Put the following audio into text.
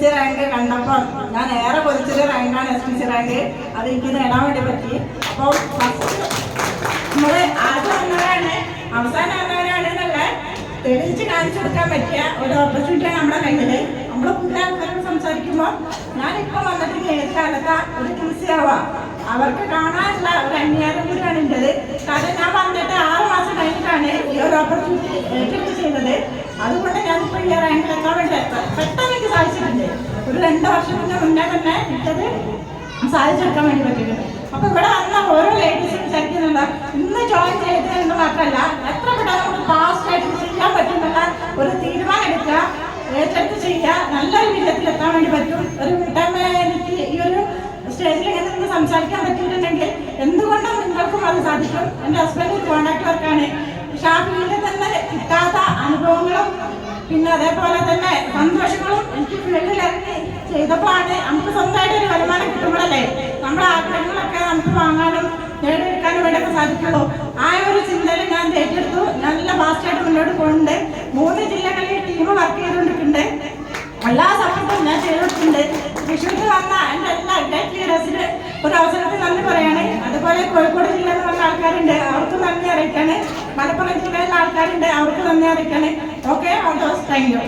STC rank കണ്ടപ്പോൾ ഞാൻ ഏറെ കൊതിച്ചൊരു റാങ്കാണ് STC റാങ്ക്. അത് എനിക്ക് നേടാൻ വേണ്ടി പറ്റി. അപ്പോൾ ഫസ്റ്റ് നമ്മൾ ആദ്യം വന്നവരാണ് അവസാനം വന്നവരാണ് എന്നുള്ള തെളിയിച്ച് കാണിച്ചു കൊടുക്കാൻ പറ്റിയ ഒരു ഓപ്പർച്യൂണിറ്റിയാണ് നമ്മുടെ കയ്യിൽ. നമ്മൾ പുതിയ ആൾക്കാരോട് സംസാരിക്കുമ്പോൾ ഞാനിപ്പോൾ വന്നിട്ട് നേരത്തെ ഒരു TC ആവാം അവർക്ക് കാണാനുള്ള ഒരു അംഗീകാരം കൂടിയാണ് ഉണ്ടത്. കാരണം ഞാൻ വന്നിട്ട് 6 മാസം കഴിഞ്ഞിട്ടാണ് ഈ ഒരു ഓപ്പർച്യൂണിറ്റി ഏറ്റെടുത്ത് ചെയ്തത്. അതുകൊണ്ട് ഞാനിപ്പോൾ ഈ റാങ്കിലെത്താൻ വേണ്ടി പെട്ടെന്ന് എനിക്ക് സാധിച്ചിട്ടുണ്ട്. ഒരു 2 വർഷത്തിന് മുന്നേ തന്നെ എനിക്കത് സാധിച്ചെടുക്കാൻ വേണ്ടി പറ്റിയിട്ടുണ്ട്. അപ്പോൾ ഇവിടെ വന്ന ഓരോ ലേഡീസും വിചാരിക്കുന്നുണ്ട് ഇന്ന് ജോയിൻ ചെയ്തത് എന്ന് മാത്രമല്ല എത്ര പെട്ടെന്ന് നമുക്ക് ഫാസ്റ്റായിട്ട് ചെയ്യാൻ പറ്റുന്നുള്ള ഒരു തീരുമാനം എടുക്കുക, ഏറ്റെടുത്ത് ചെയ്യുക, നല്ലൊരു വിജയത്തിലെത്താൻ വേണ്ടി പറ്റും. ഒരു വീട്ടമ്മ എനിക്ക് ഈ ഒരു സ്റ്റേജിൽ ഇങ്ങനെ നിന്ന് സംസാരിക്കാൻ പറ്റിയിട്ടുണ്ടെങ്കിൽ എന്തുകൊണ്ടും നിങ്ങൾക്കും അത് സാധിക്കും. എൻ്റെ ഹസ്ബൻഡ് കോൺട്രാക്ട് വർക്കാണ്. പക്ഷെ ആ ഫീൽഡിൽ തന്നെ കിട്ടാത്ത അനുഭവങ്ങളും പിന്നെ അതേപോലെ തന്നെ സന്തോഷങ്ങളും എനിക്ക് ഫീൽഡിൽ ഇറങ്ങി ചെയ്തപ്പോഴാണ് നമുക്ക് സ്വന്തമായിട്ട് ഒരു വരുമാനം കിട്ടുമ്പോഴല്ലേ നമ്മുടെ ആഗ്രഹങ്ങളൊക്കെ നമുക്ക് വാങ്ങാനും നേടിയെടുക്കാനും വേണ്ടിയൊക്കെ സാധിക്കുള്ളൂ. ആ ഒരു ചിന്തയിൽ ഞാൻ ഏറ്റെടുത്തു. നല്ല ഫാസ്റ്റായിട്ട് മുന്നോട്ട് പോകുന്നുണ്ട്. 3 ജില്ലകളിൽ ടീം വർക്ക് ചെയ്തുകൊണ്ടിരിക്കുന്നുണ്ട്. എല്ലാ സപ്പോർട്ടും ഞാൻ ചെയ്തിട്ടുണ്ട്. തൃശ്ശൂരിൽ വന്ന എൻ്റെ എല്ലാ ഗ്രേറ്റ് ലീഡേഴ്സിന് ഒരു അവസരത്തിൽ നന്ദി പറയാണ്. അതുപോലെ കോഴിക്കോട് ജില്ലയിൽ വന്ന ആൾക്കാരുണ്ട്, അവർക്ക് നന്ദി അറിയിക്കാണ്. മലപ്പുറം ജില്ലയിലെ ആൾക്കാരുണ്ട്, അവർക്ക് നന്ദി അറിയിക്കാണ്. Okay, all the best. Thank U.